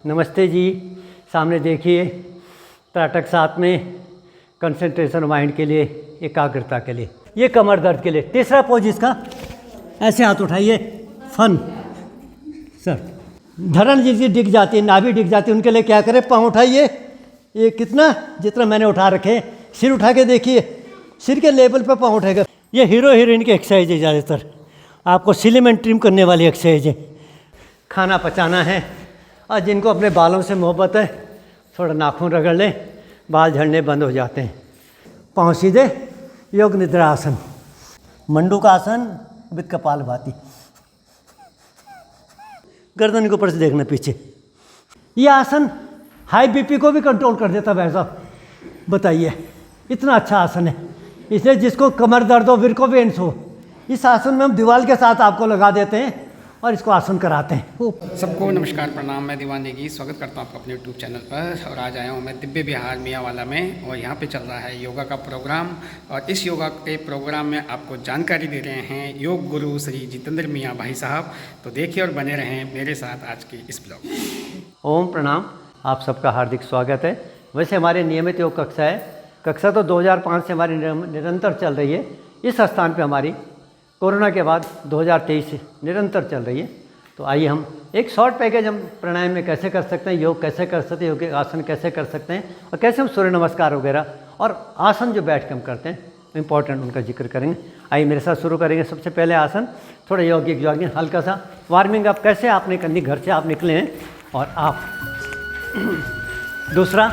नमस्ते जी। सामने देखिए, त्राटक 7 में कंसंट्रेशन माइंड के लिए, एकाग्रता के लिए, ये कमर दर्द के लिए। तीसरा पोज इसका, ऐसे हाथ उठाइए, फन सर। धड़न जिसकी डिग जाती है, नाभि डिग जाती है, उनके लिए क्या करें? पाँव उठाइए, ये कितना जितना मैंने उठा रखे। सिर उठा के देखिए, सिर के लेवल पर पाँव उठाएगा। ये हीरो हीरोइन की एक्सरसाइज है, ज़्यादातर आपको सिलिमेंट ट्रिम करने वाली एक्सरसाइज है। खाना पचाना है, और जिनको अपने बालों से मोहब्बत है, थोड़ा नाखून रगड़ लें, बाल झड़ने बंद हो जाते हैं। पाँव सीधे, योग निद्रा आसन, मंडूक आसन विद कपालभाति। गर्दन के ऊपर से देखना पीछे। ये आसन हाई बीपी को भी कंट्रोल कर देता है भाई साहब, बताइए, इतना अच्छा आसन है। इसलिए जिसको कमर दर्द हो, विरकोवेन्स हो, इस आसन में हम दीवार के साथ आपको लगा देते हैं और इसको आसन कराते हैं। सबको नमस्कार, प्रणाम। मैं दीवान नेगी स्वागत करता हूँ आपका अपने यूट्यूब चैनल पर। और आज आया हूँ मैं दिव्य बिहार मियांवाला में, और यहाँ पे चल रहा है योगा का प्रोग्राम। और इस योगा के प्रोग्राम में आपको जानकारी दे रहे हैं योग गुरु श्री जितेंद्र मियाँ भाई साहब। तो देखिए और बने रहें मेरे साथ आज के इस ब्लॉग। ओम प्रणाम, आप सबका हार्दिक स्वागत है। वैसे हमारी नियमित योग कक्षा है, कक्षा तो 2005 से हमारी निरंतर चल रही है। इस स्थान पे हमारी कोरोना के बाद 2023 से निरंतर चल रही है। तो आइए हम एक शॉर्ट पैकेज, हम प्राणायाम में कैसे कर सकते हैं, योग कैसे कर सकते हैं, योग के आसन कैसे कर सकते हैं, और कैसे हम सूर्य नमस्कार वगैरह और आसन जो बैठ के हम करते हैं इंपॉर्टेंट, उनका जिक्र करेंगे। आइए मेरे साथ शुरू करेंगे। सबसे पहले आसन थोड़ा यौगिक जॉगिंग, हल्का सा वार्मिंग अप कैसे आपने करनी, घर से आप निकले हैं और आप दूसरा,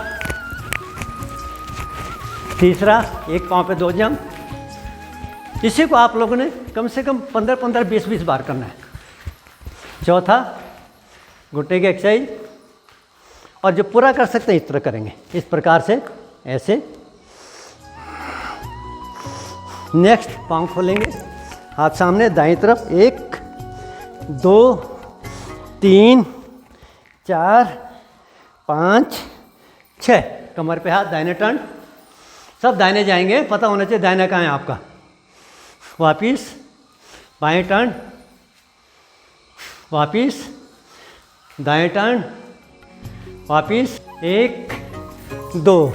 तीसरा, एक पाँव पे 2 जंप। इसी को आप लोगों ने कम से कम 15-15, 20-20 बार करना है। चौथा, घुटने की एक्सरसाइज, और जो पूरा कर सकते हैं इस तरह करेंगे, इस प्रकार से, ऐसे। नेक्स्ट, पाँव खोलेंगे, हाथ सामने, दाईं तरफ, 1 2 3 4 5 6। कमर पे हाथ, दाहिने टर्न, सब दाहिने जाएंगे, पता होना चाहिए दाहिना कहाँ है आपका। वापिस बाएं टर्न, वापिस दाएं टर्न, वापिस 1 2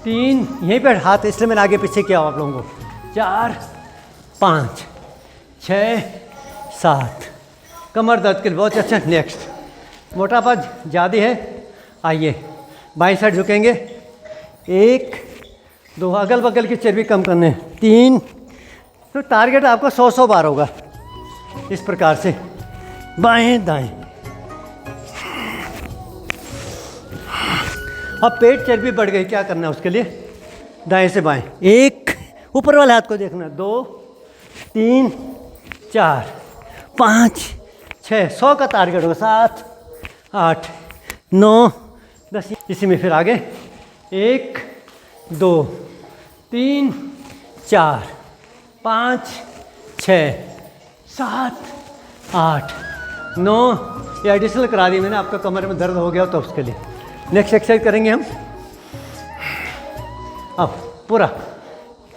3, यहीं पर हाथ, इसलिए मैंने आगे पीछे किया आप लोगों को। 4 5 6 7। कमर दर्द के लिए बहुत अच्छा। नेक्स्ट, मोटापा ज़्यादा है, आइए बाईं साइड झुकेंगे। 1 2, अगल बगल की चर्बी कम करने। 3, तो टारगेट आपका 100 बार होगा। इस प्रकार से बाएं दाएं। अब पेट चर्बी बढ़ गई, क्या करना है उसके लिए? दाएं से बाएं। 1, ऊपर वाले हाथ को देखना। 2 3 4 5 6, 100 का टारगेट होगा। 7 8 9 10। इसी में फिर आगे 1 2 3 4 5 6 7 8 9। ये एडिशनल करा दी मैंने, आपका कमर में दर्द हो गया तो उसके लिए। नेक्स्ट एक्सरसाइज करेंगे हम। अब पूरा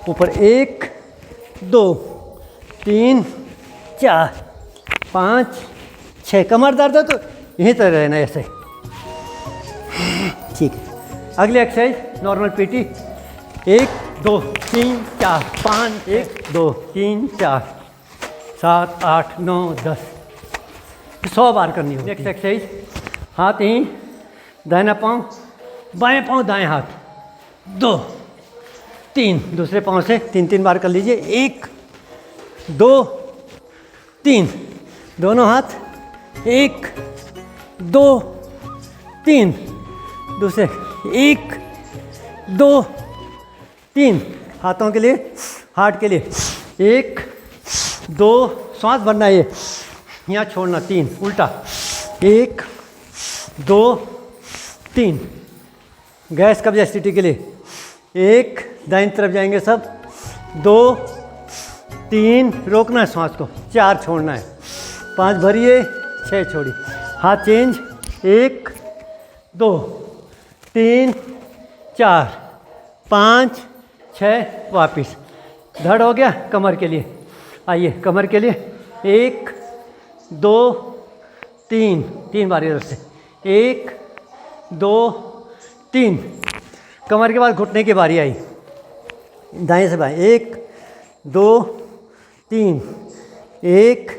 ऊपर 1 2 3 4 5 6। कमर दर्द है तो यहीं तक रहना ऐसे, ठीक है। अगली एक्सरसाइज नॉर्मल पीटी। 1 2 3 4 5 1 2 3 4 7 8 9 10। 100 बार करनी होगी। नेक्स्ट एक्सरसाइज, हाथ यहीं, दाहिना पाँव, बाएं पाँव, दाएं हाथ। 2 3, दूसरे पाँव से 3-3 बार कर लीजिए। 1 2 3, दोनों हाथ। 1 2 3, दूसरे 1 2 3। हाथों के लिए, हार्ट के लिए 1 2, सांस भरना, ये यहाँ छोड़ना। 3, उल्टा 1 2 3। गैस कब्ज एसिडिटी के लिए 1, दाईं तरफ जाएंगे सब। 2 3, रोकना है सांस को। 4, छोड़ना है। 5 भरिए, 6 छोड़िए। हाथ चेंज। 1 2 3 4 5 6, वापिस। धड़ हो गया। कमर के लिए आइए, कमर के लिए 1 2 3, 3 बार इधर से। 1 2 3। कमर के बाद घुटने की बारी आई, दाएं से बाएं। 1 2 3, 1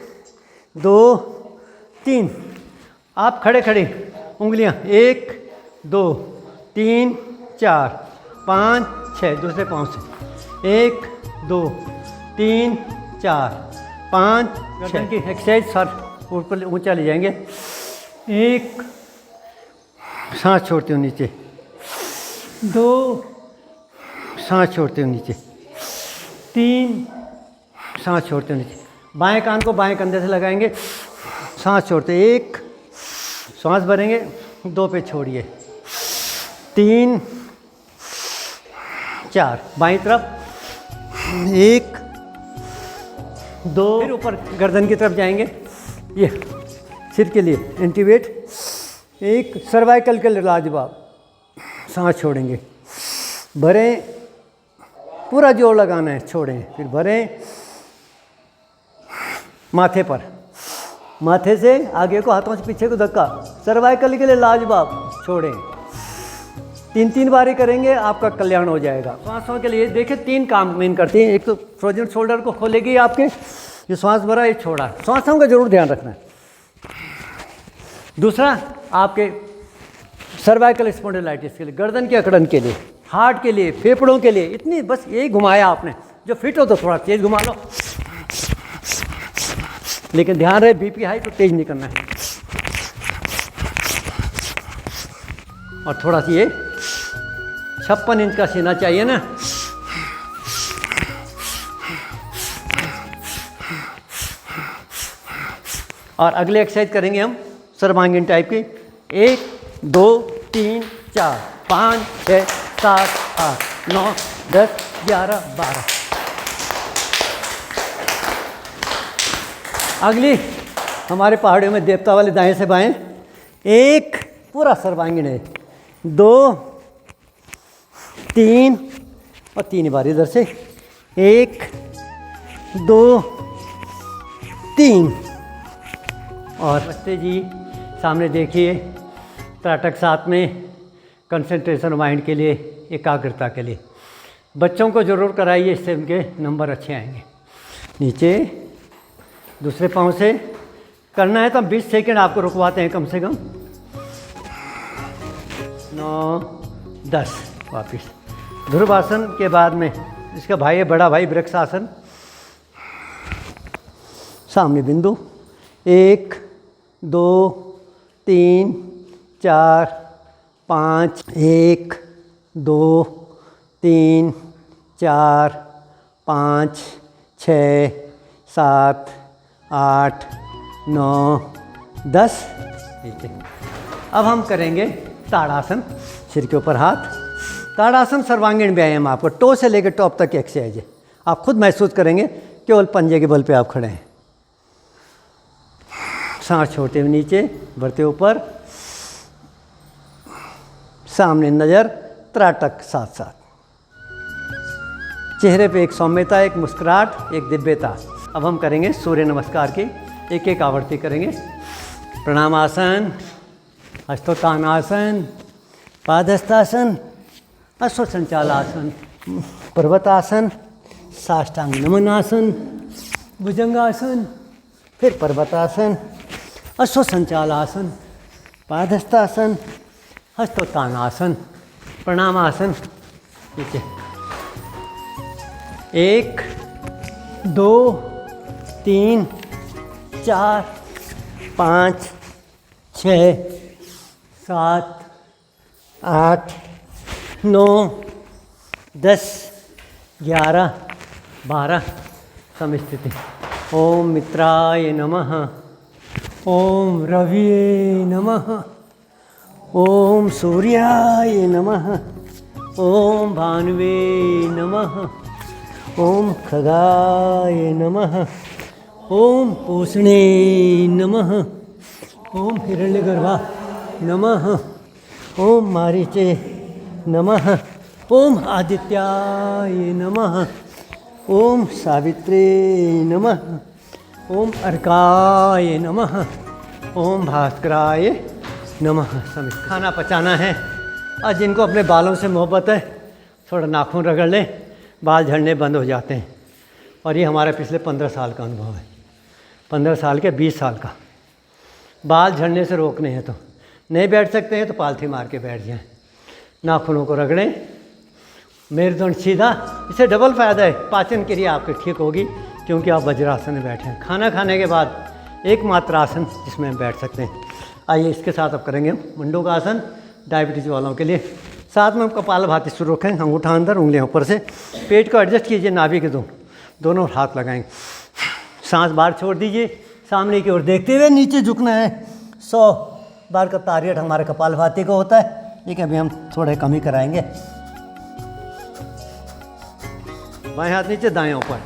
2 3। आप खड़े खड़े उंगलियां 1 2 3 4 5 6, दूसरे पाँव से 1 2 3 4 5 6 की एक्सरसाइज। सर ऊपर ऊंचा ले जाएंगे। 1 सांस छोड़ते हो नीचे, 2 सांस छोड़ते हो नीचे, 3 सांस छोड़ते हो नीचे। बाएं कान को बाएं कंधे से लगाएंगे, सांस छोड़ते। 1 सांस भरेंगे, 2 पे छोड़िए, 3 4। बाईं तरफ 1 2। फिर ऊपर गर्दन की तरफ जाएंगे, ये सिर के लिए एंटीवेट। 1 सर्वाइकल के लिए लाजवाब, सांस छोड़ेंगे, भरें, पूरा जोर लगाना है, छोड़ें, फिर भरें। माथे पर, माथे से आगे को, हाथों से पीछे को धक्का, सर्वाइकल के लिए लाजवाब, छोड़ें। 3 बारी करेंगे, आपका कल्याण हो जाएगा। श्वासों के लिए देखिए 3 काम मेन करती हैं। एक तो फ्रोजन शोल्डर को खोलेगी आपके, ये श्वास भरा, ये छोड़ा। श्वासों का जरूर ध्यान रखना है। दूसरा आपके सर्वाइकल स्पॉन्डिलाइटिस के लिए, गर्दन की अकड़न के लिए, हार्ट के लिए, फेफड़ों के लिए। इतनी बस यही घुमाया आपने। जो फिट हो तो थोड़ा तेज घुमा लो, लेकिन ध्यान रहे बीपी हाई तो तेज नहीं करना है। और थोड़ा सी ये 56 इंच का सीना चाहिए ना। और अगले एक्सरसाइज करेंगे हम सर्वांगीण टाइप की। 1 2 3 4 5 6 7 8 9 10 11 12। अगली हमारे पहाड़ियों में देवता वाले दाएं से बाएं। 1 पूरा सर्वांगीण है, 2 3 और 3 बार इधर से। 1 2 3। और नमस्ते जी, सामने देखिए त्राटक 7 में कंसंट्रेशन माइंड के लिए, एकाग्रता के लिए। बच्चों को ज़रूर कराइए, इससे उनके नंबर अच्छे आएंगे। नीचे दूसरे पाँव से करना है तो हम 20 सेकंड आपको रुकवाते हैं कम से कम। 9 10। वापिस ध्रुवासन के बाद में इसका भाई है बड़ा भाई वृक्षासन। सामने बिंदु 1 2 3 4 5 1 2 3 4 5 6 7 8 9 10। नीचे। अब हम करेंगे ताड़ासन, सिर के ऊपर हाथ। ताड़ासन सर्वांगीण व्यायाम, आपको टो से लेकर टॉप तक की एक्सरसाइज है। आप खुद महसूस करेंगे, केवल पंजे के बल पे आप खड़े हैं। सांस छोड़ते हुए नीचे, बढ़ते ऊपर, सामने नज़र, त्राटक 7 चेहरे पे एक सौम्यता, एक मुस्कुराहट, एक दिव्यता। अब हम करेंगे सूर्य नमस्कार की एक एक आवृत्ति करेंगे। प्रणामासन, हस्तोत्थानासन, पादहस्तासन, अश्वसंचालासन, पर्वतासन, साष्टांग नमनासन, भुजंगासन, फिर पर्वतासन, अश्वसंचालासन, पादहस्तासन, हस्तोत्थानासन, प्रणामासन। नीचे 1 2 3 4 5 6 7 8 9 10 11 12। समस्थिति। ओम मित्राय नमः, ओम रविये नमः, ओम सूर्याय नमः, ओम भानुवे नमः, ओम खगाय नमः, ओम पूषणे नमः, ओम हिरण्यगर्भा नमः, ओम मारीचे नमः, ओम आदित्याय नमः, ओम सावित्रे नमः, ओम अर्काय नमः, ओम भास्कराय नमः समित। खाना पचाना है और जिनको अपने बालों से मोहब्बत है थोड़ा नाखून रगड़ लें, बाल झड़ने बंद हो जाते हैं। और ये हमारा पिछले 15 साल का अनुभव है, 15 साल के 20 साल का। बाल झड़ने से रोकने हैं तो नहीं बैठ सकते हैं तो पालथी मार के बैठ जाएं, नाखूनों को रगड़ें, मेरुदंड सीधा। इससे डबल फ़ायदा है, पाचन क्रिया आपकी ठीक होगी क्योंकि आप वज्रासन में बैठे हैं। खाना खाने के बाद एकमात्र आसन जिसमें हम बैठ सकते हैं। आइए इसके साथ अब करेंगे हम मंडूकासन, डायबिटीज़ वालों के लिए। साथ में हम कपालभाति शुरू रखें, अंगूठा अंदर, उंगलियां ऊपर से। पेट को एडजस्ट कीजिए, नाभि के दोनों हाथ लगाएंगे, सांस बाहर छोड़ दीजिए, सामने की ओर देखते हुए नीचे झुकना है। 100 बार का टारगेट हमारे कपालभाति को होता है, लेकिन अभी हम थोड़े कम ही कराएंगे। बाएं हाथ नीचे, दाएं ऊपर।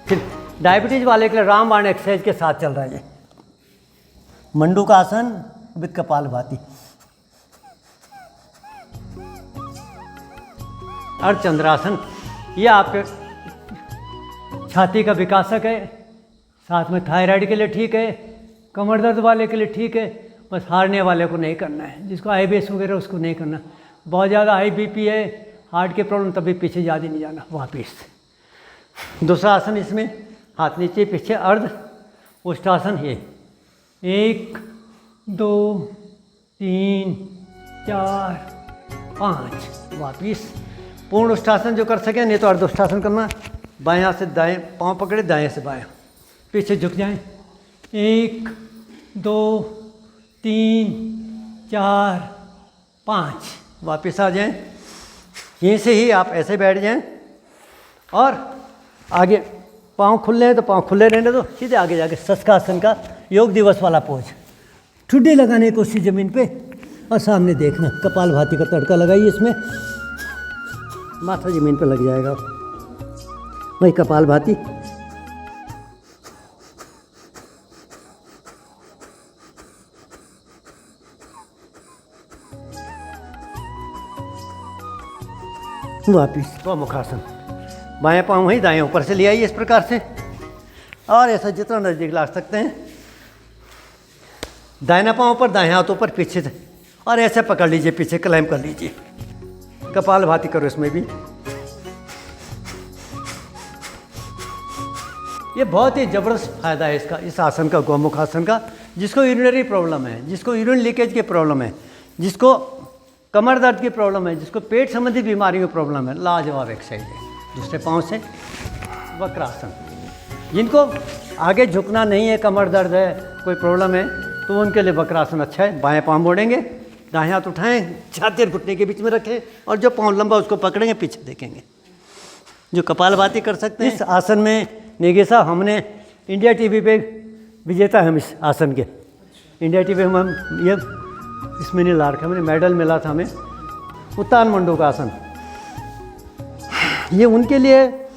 फिर डायबिटीज वाले के लिए रामबाण एक्सरसाइज के साथ चल रहा है ये मंडूकासन विद कपालभाति। अर्धचंद्रासन, ये आपके छाती का विकासक है, साथ में थायराइड के लिए ठीक है, कमर दर्द वाले के लिए ठीक है। बस हारने वाले को नहीं करना है, जिसको IBS वगैरह उसको नहीं करना। बहुत ज़्यादा हाई BP है, हार्ट के प्रॉब्लम, तभी पीछे ज़्यादा नहीं जाना, वापिस। दूसरा आसन इसमें, हाथ नीचे पीछे, अर्ध उष्टासन। ये 1 2 3 4 5, वापिस। पूर्ण उष्टासन जो कर सकें, नहीं तो अर्ध उष्टासन करना। बाएं हाथ से दाएं पाँव पकड़े, दाएं से बाएं, पीछे झुक जाएं। 1 2 3 4 5, वापस आ जाएं। यहीं से ही आप ऐसे बैठ जाएं और आगे पाँव खुले हैं तो पाँव खुले रहने दो, सीधे आगे जाके शशकासन का योग दिवस वाला पोज। ठुड्डी लगाने की कोशिश ज़मीन पे और सामने देखना। कपालभाति का तड़का लगाइए इसमें, माथा ज़मीन पे लग जाएगा। वही कपालभाति। वापिस मुखासन, बाएं पाँव वहीं, दाएं ऊपर से ले आइए इस प्रकार से, और ऐसा जितना नज़दीक ला सकते हैं। दाहिना पाँव पर, दाएं हाथ ऊपर, पीछे से, और ऐसे पकड़ लीजिए, पीछे क्लाइम कर लीजिए। कपालभाति करो इसमें भी। ये बहुत ही ज़बरदस्त फायदा है इसका, इस आसन का, गौमुखासन का। जिसको यूरिनरी प्रॉब्लम है, जिसको यूरिन लीकेज की प्रॉब्लम है, जिसको कमर दर्द की प्रॉब्लम है, जिसको पेट संबंधी बीमारियों की प्रॉब्लम है, लाजवाब एक्सरसाइज है। दूसरे पाँव से वक्रासन। जिनको आगे झुकना नहीं है, कमर दर्द है, कोई प्रॉब्लम है, तो उनके लिए वक्रासन अच्छा है। बाएं पाँव मोड़ेंगे, दाएं हाथ उठाएं, छाती और घुटने के बीच में रखें, और जो पाँव लंबा उसको पकड़ेंगे, पीछे देखेंगे। जो कपालभाति कर सकते हैं। इस आसन में नेगी साहब, हमने इंडिया TV पे विजेता है हम इस आसन के। इंडिया TV हम ये इसमें नहीं ला रखा, हमने मेडल मिला था हमें। उत्तान मंडूकासन, ये उनके लिए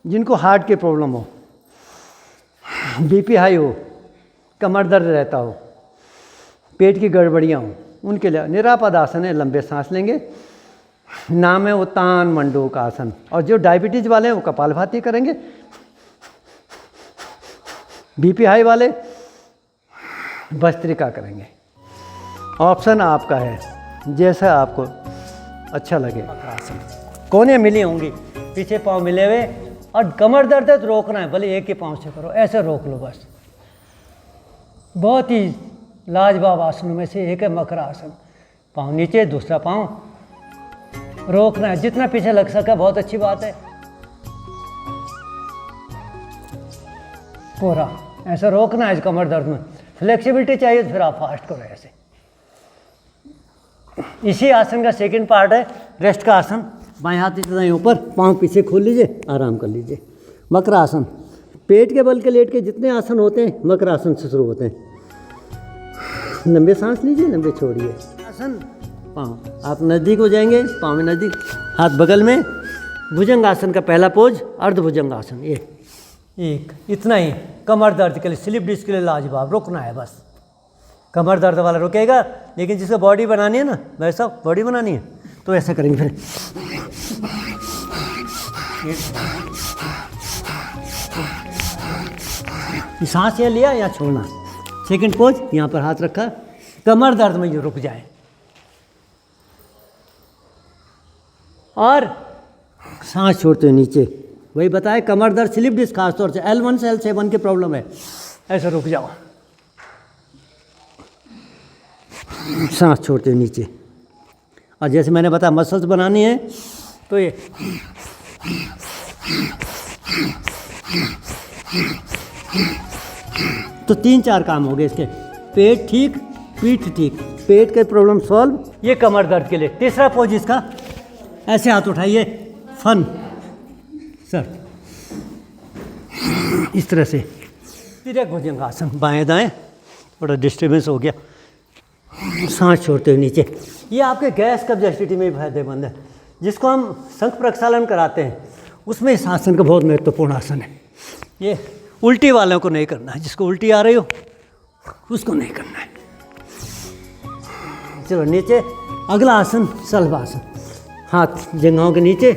जिनको हार्ट की प्रॉब्लम हो, BP हाई हो, कमर दर्द रहता हो, पेट की गड़बड़ियाँ हो, उनके लिए निरापद आसन है। लंबे सांस लेंगे, नाम है उत्तान मंडूकासन। और जो डायबिटीज़ वाले हैं वो कपालभाति करेंगे। BP हाई वाले भस्त्रिका करेंगे। ऑप्शन आपका है, जैसा आपको अच्छा लगे। कोने मिली होंगी, पीछे पाँव मिले हुए, और कमर दर्द है तो रोकना है, भले एक ही पाँव से करो, ऐसे रोक लो बस। बहुत ही लाजवाब आसनों में से एक है मकर आसन। पाँव नीचे, दूसरा पाँव रोकना है, जितना पीछे लग सका बहुत अच्छी बात है। पूरा ऐसा रोकना है। इस कमर दर्द में फ्लेक्सिबिलिटी चाहिए तो फिर आप फास्ट करो ऐसे। इसी आसन का सेकंड पार्ट है रेस्ट का आसन। बाएं हाथ इतना ऊपर, पाँव पीछे खोल लीजिए, आराम कर लीजिए। मकर आसन, पेट के बल के लेट के जितने आसन होते हैं मकर आसन से शुरू होते हैं। लंबे सांस लीजिए, लंबे छोड़िए। आसन, पाँव आप नज़दीक हो जाएंगे, पाँव में नज़दीक, हाथ बगल में। भुजंग आसन का पहला पोज अर्ध भुजंग आसन। ये एक इतना ही कमर दर्द के लिए, स्लिप डिस्क के लिए लाजवाब। रुकना है बस, कमर दर्द वाला रुकेगा। लेकिन जिसको बॉडी बनानी है ना, वैसा बॉडी बनानी है तो ऐसा करेंगे। फिर सांस यहाँ लिया, यहाँ छोड़ना। सेकंड पोज, यहाँ पर हाथ रखा, कमर दर्द में ये रुक जाए। और सांस छोड़ते हुए नीचे, वही बताए कमर दर्द, स्लिप डिस्क खासतौर से L1 से L7 की प्रॉब्लम है, ऐसे रुक जाओ, सांस छोड़ते हुए नीचे। और जैसे मैंने बताया मसल्स बनानी है तो ये तो 3-4 काम हो गए इसके। पेट ठीक, पीठ ठीक, पेट के प्रॉब्लम सॉल्व, ये कमर दर्द के लिए। तीसरा पोज इसका, ऐसे हाथ उठाइए, फन सर, इस तरह से तिरक भुजंगासन, बाएं दाएं, थोड़ा डिस्टर्बेंस हो गया, सांस छोड़ते हुए नीचे। ये आपके गैस कब्ज एसिडिटी में भी फायदेमंद है, जिसको हम शंख प्रक्षालन कराते हैं, उसमें इस आसन का बहुत महत्वपूर्ण आसन है। ये उल्टी वालों को नहीं करना है, जिसको उल्टी आ रही हो उसको नहीं करना है। चलो नीचे, अगला आसन शलभासन, हाथ जंघाओं के नीचे,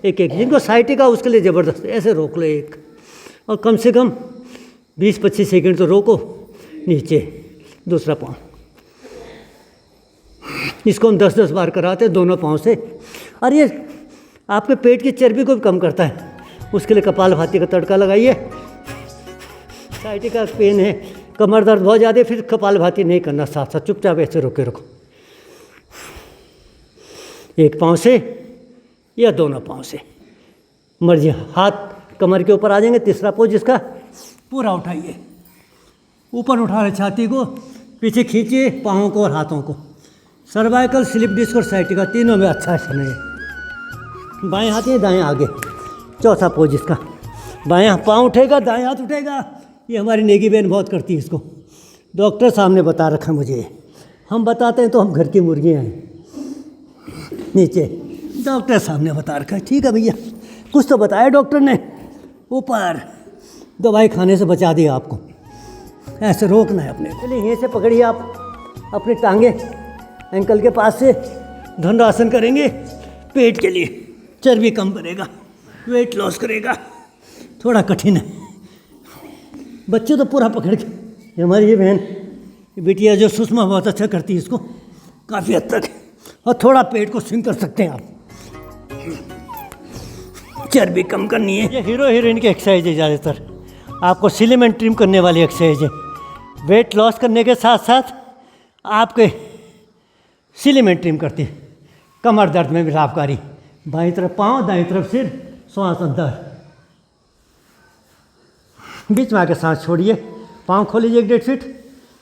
एक एक, जिनको साइटिका उसके लिए ज़बरदस्त, ऐसे रोक लो एक, और कम से कम 20-25 सेकंड तो रोको। नीचे दूसरा पाँव, इसको हम 10-10 बार कराते हैं दोनों पाँव से। और ये आपके पेट की चर्बी को भी कम करता है, उसके लिए कपालभाति का तड़का लगाइए। साइटिका पेन है, कमर दर्द बहुत ज़्यादा, फिर कपालभाति नहीं करना, साथ साथ चुपचाप ऐसे रोके रखो, एक पाँव से या दोनों पाँव से, मर्जी। हाथ कमर के ऊपर आ जाएंगे। तीसरा पोज इसका, पूरा उठाइए, ऊपर उठा रहे छाती को, पीछे खींचिए पाँवों को और हाथों को। सर्वाइकल, स्लिप डिस्क और साइटिका तीनों में अच्छा आसन है। बाएं हाथ या दाएं आगे। चौथा पोज इसका, बायां पाँव उठेगा, दाएं हाथ उठेगा। ये हमारी नेगी बहन बहुत करती है इसको, डॉक्टर सामने बता रखा मुझे, हम बताते हैं तो हम घर की मुर्गियाँ हैं। नीचे, डॉक्टर सामने बता रखा है, ठीक है भैया, कुछ तो बताया डॉक्टर ने। ऊपर, दवाई खाने से बचा दिया आपको, ऐसे रोकना है अपने। चलिए यहीं से पकड़िए आप अपनी टांगे, एंकल के पास से धनुरासन करेंगे। पेट के लिए चर्बी कम करेगा, वेट लॉस करेगा, थोड़ा कठिन है। बच्चे तो पूरा पकड़ के, हमारी ये बहन बिटिया जो सुषमा बहुत अच्छा करती है इसको, काफ़ी हद तक, और थोड़ा पेट को स्विंग कर सकते हैं आप, चर्बी कम करनी है। ये हीरो हीरोइन की एक्सरसाइज है, ज़्यादातर आपको सिलेमेंट ट्रिम करने वाली एक्सरसाइज है। वेट लॉस करने के साथ साथ आपके सिलेमेंट ट्रिम करती है, कमर दर्द में भी लाभकारी। बाईं तरफ पाँव, दाईं तरफ सिर, श्वास अंदर, बीच में आके सांस छोड़िए, पाँव खोल लीजिए 1.5 फीट,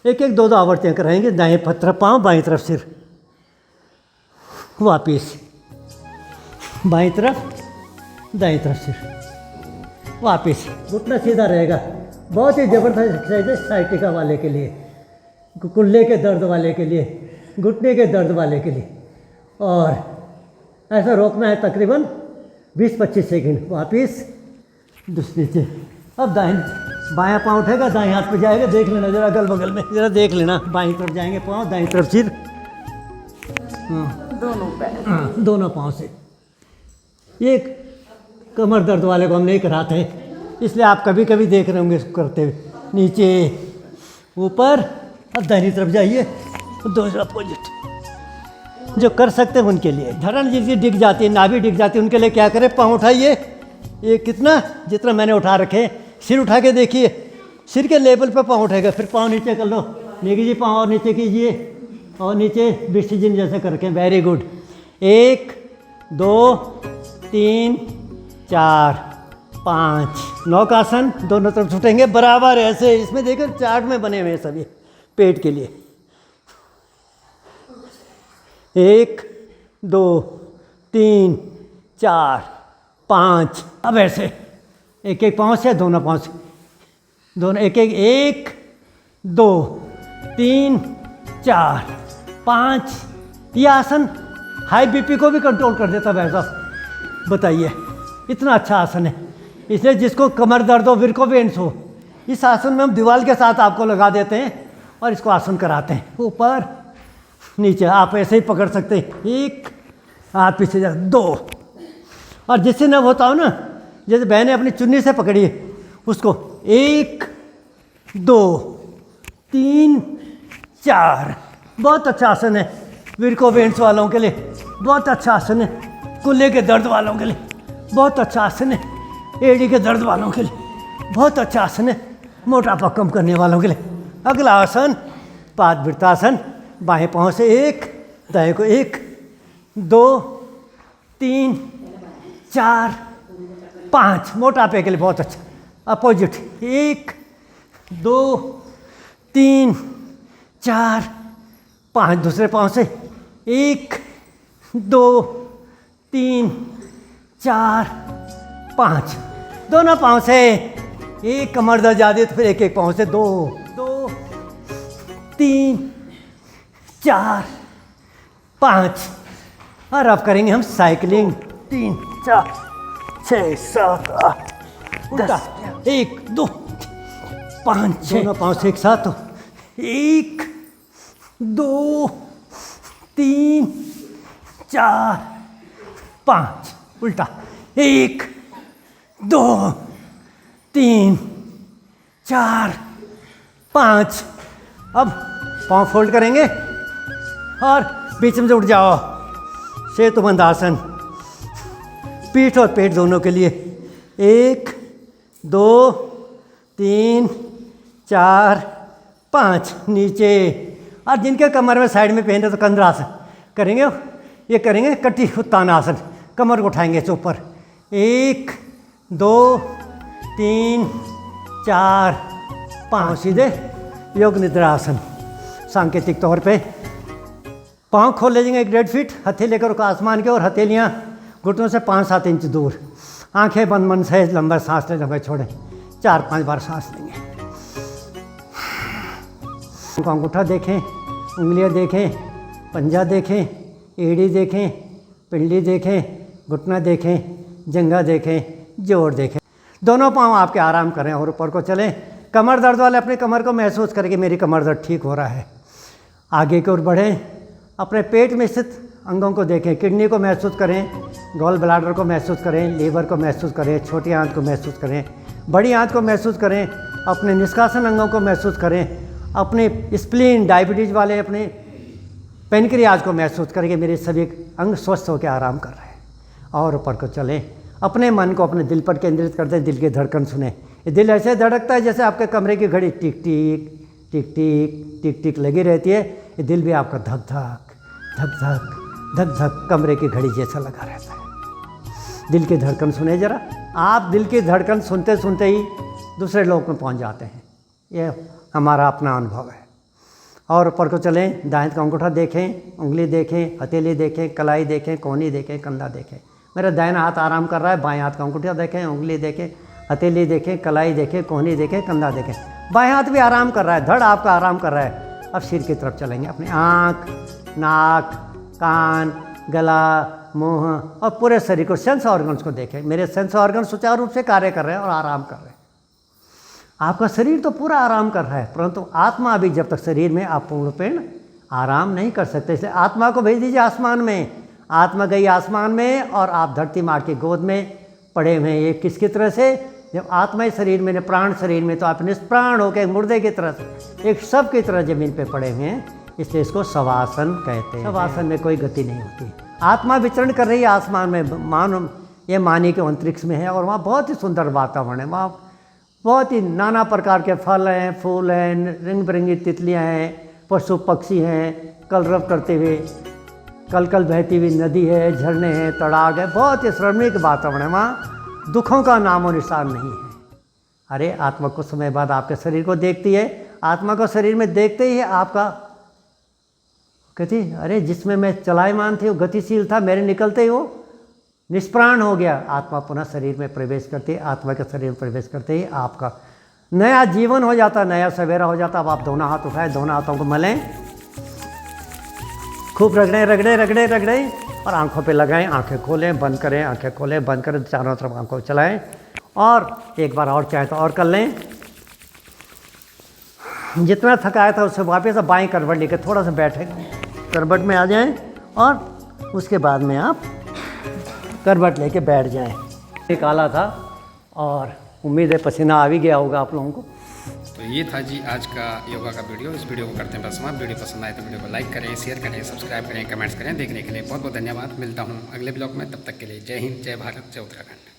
एक एक 2-2 आवर्तियाँ कराएंगे। दाएं तरफ पाँव, बाईं तरफ सिर, वापिस बाईं तरफ, दाईं तरफ सिर, वापिस। घुटना सीधा रहेगा। बहुत ही ज़बरदस्त एक्सरसाइज है साइटिका वाले के लिए, कुल्ले के दर्द वाले के लिए, घुटने के दर्द वाले के लिए। और ऐसा रोकना है तकरीबन 20-25 सेकंड। वापिस नीचे। अब बायां पाँव उठेगा, दाएं हाथ पे जाएगा, देख लेना जरा अगल बगल में, जरा देख लेना। बाईं तरफ जाएंगे पाँव, दाईं तरफ सिर, दोनों पैर, दोनों पाँव से। ये कमर दर्द वाले को हम नहीं कराते, इसलिए आप कभी कभी देख रहे होंगे इसको करते हुए। नीचे, ऊपर, अब दाहिनी तरफ जाइए। दूसरा पोजिट जो कर सकते हैं उनके लिए, धड़न जिसकी डिग जाती है, नाभि डिग जाती है, उनके लिए क्या करें, पाँव उठाइए, ये कितना, जितना मैंने उठा रखे। सिर उठा के देखिए, सिर के लेवल पे पाँव उठेगा, फिर पाँव नीचे कर लो। नेगी जी पाँव और नीचे कीजिए, और नीचे बिस्टिजिन जैसे करके। Very good. 1 2 3 4 5 नौकासन, दोनों तरफ उठेंगे बराबर ऐसे। इसमें देखो चार्ट में बने हुए हैं सभी पेट के लिए। 1 2 3 4 5। अब ऐसे एक एक पाँव से, दोनों पाँव से, दोनों एक एक, 1 2 3 4 5। ये आसन हाई बीपी को भी कंट्रोल कर देता है साहब, बताइए, इतना अच्छा आसन है। इसलिए जिसको कमर दर्द हो, विरकोवेन्स हो, इस आसन में हम दीवार के साथ आपको लगा देते हैं और इसको आसन कराते हैं। ऊपर नीचे आप ऐसे ही पकड़ सकते हैं। 1 हाथ पीछे जा, 2। और जिससे न होता हो ना, जैसे बहनें अपनी चुन्नी से पकड़िए उसको, 1 2 3 4 बहुत अच्छा आसन है। विरको वेंट्स वालों के लिए बहुत अच्छा आसन है। कूल्हे के दर्द वालों के लिए बहुत अच्छा आसन है। एड़ी के दर्द वालों के लिए बहुत अच्छा आसन है। मोटापा कम करने वालों के लिए। अगला आसन पादवृत्तासन। बाएं पाँव से 1, दाएं को 1, 2, 3, 4, 5। मोटापे के लिए बहुत अच्छा। अपोजिट 1, 2, 3, 4, 5। दूसरे पाँव से 1, 2, 3, 4, 5। दोनों पाँव से एक कमर दर्द ज़्यादा है तो फिर एक एक पाँव से 2, 2, 3, 4, 5। और अब करेंगे हम साइकिलिंग। 3, 4, 6, 7, 8, 10। 1, 2, 5, 6। दोनों पाँव से एक साथ 1, 2, 3, 4, 5। उल्टा 1, 2, 3, 4, 5। अब पाँव फोल्ड करेंगे और बीच में से उठ जाओ। सेतुबंध आसन। पीठ और पेट दोनों के लिए 1, 2, 3, 4, 5। नीचे। और जिनके कमर में साइड में पेन है तो कंधरासन करेंगे। ये करेंगे कटी उत्तान आसन। कमर को उठाएंगे से ऊपर। 1, 2, 3, 4, 5। सीधे योग निद्रा आसन। सांकेतिक तौर पे पाँव खोल लीजिएगा 1.5 फीट। हथेली लेकर रुको आसमान के और हथेलियाँ घुटनों से 5-7 इंच दूर। आंखें बंद, मन से लंबा सांस लें, लंबा छोड़ें। 4-5 बार सांस लेंगे। अंगूठा देखें, उंगलियां देखें, पंजा देखें, एड़ी देखें, पिंडली देखें, घुटना देखें, जंघा देखें, जोड़ देखें। दोनों पाँव आपके आराम करें और ऊपर को चलें। कमर दर्द वाले अपनी कमर को महसूस करें कि मेरी कमर दर्द ठीक हो रहा है। आगे की ओर बढ़ें। अपने पेट में स्थित अंगों को देखें। किडनी को महसूस करें, गॉल ब्लैडर को महसूस करें, लीवर को महसूस करें, छोटी आंत को महसूस करें, बड़ी आंत को महसूस करें। अपने निष्कासन अंगों को महसूस करें। अपने स्प्लीन, डायबिटीज़ वाले अपने पेनक्रियाज को महसूस करें कि मेरे सभी अंग स्वस्थ होकर आराम कर रहे हैं। और ऊपर को चलें। अपने मन को अपने दिल पर केंद्रित करते हैं। दिल की धड़कन सुने। ये दिल ऐसे धड़कता है जैसे आपके कमरे की घड़ी टिक टिक टिक टिक टिक टिक लगी रहती है। ये दिल भी आपका धक धक धक धक धक धक कमरे की घड़ी जैसा लगा रहता है। दिल की धड़कन सुने जरा। आप दिल की धड़कन सुनते सुनते ही दूसरे लोक में पहुंच जाते हैं। ये हमारा अपना अनुभव है। और ऊपर को चलें। दाएं का अंगूठा देखें, उंगली देखें, हथेली देखें, कलाई देखें, कोहनी देखें, कंधा देखें। मेरा दाहिना हाथ आराम कर रहा है। बाएं हाथ का अंगूठा देखें, उंगली देखें, हथेली देखें, कलाई देखें, कोहनी देखें, कंधा देखें। बाएं हाथ भी आराम कर रहा है। धड़ आपका आराम कर रहा है। अब सिर की तरफ चलेंगे। अपनी आँख, नाक, कान, गला, मुंह और पूरे शरीर को, सेंस ऑर्गन्स को देखें। मेरे सेंस ऑर्गन सुचारू रूप से कार्य कर रहे हैं और आराम कर रहे हैं। आपका शरीर तो पूरा आराम कर रहा है, परंतु आत्मा अभी जब तक शरीर में आप पूर्णपेण आराम नहीं कर सकते। इसलिए आत्मा को भेज दीजिए आसमान में। आत्मा गई आसमान में और आप धरती माँ की गोद में पड़े हुए हैं। ये किसकी तरह से? जब आत्मा शरीर में, प्राण शरीर में, तो आप निष्प्राण होकर एक मुर्दे की तरह से, एक शव की तरह जमीन पे पड़े हुए हैं। इसलिए इसको शवासन कहते हैं। शवासन में कोई गति नहीं होती। आत्मा विचरण कर रही है आसमान में। मानो ये मानी के अंतरिक्ष में है और वहाँ बहुत ही सुंदर वातावरण है। वहाँ बहुत ही नाना प्रकार के फल हैं, फूल हैं, रंग बिरंगी तितलियाँ हैं, पशु पक्षी हैं, कलरव करते हुए, कल कल बहती हुई नदी है, झरने हैं, तड़ाग है। बहुत ही श्रमिक वातावरण है। वहाँ दुखों का नामो निशान नहीं है। अरे आत्मा कुछ समय बाद आपके शरीर को देखती है। आत्मा को शरीर में देखते ही आपका कहती, अरे जिसमें मैं चलायमान थी वो गतिशील था, मेरे निकलते ही वो निष्प्राण हो गया। आत्मा पुनः शरीर में प्रवेश करती है। आत्मा के शरीर में प्रवेश करते ही आपका नया जीवन हो जाता, नया सवेरा हो जाता। अब आप दोनों हाथ उठाएं, दोनों हाथों को मलें, खूब रगड़ें रगड़ें रगड़ें रगड़ें और आंखों पे लगाएं। आंखें खोलें, बंद करें, आंखें खोलें, बंद करें, चारों तरफ आंखों को चलाएं। और एक बार और चाहें तो और कर लें। जितना थकाया था उससे वापस बाएं करवट लेकर थोड़ा सा बैठे करवट में आ जाएं और उसके बाद में आप करवट लेके बैठ जाएं। निकाला था और उम्मीद है पसीना आ भी गया होगा आप लोगों को। तो ये था जी आज का योगा का वीडियो। इस वीडियो को करते हैं बस समाप्त। वीडियो पसंद आए तो वीडियो को लाइक करें, शेयर करें, सब्सक्राइब करें, कमेंट्स करें। देखने के लिए बहुत बहुत धन्यवाद। मिलता हूँ अगले ब्लॉग में, तब तक के लिए जय हिंद, जय भारत, जय उत्तराखंड।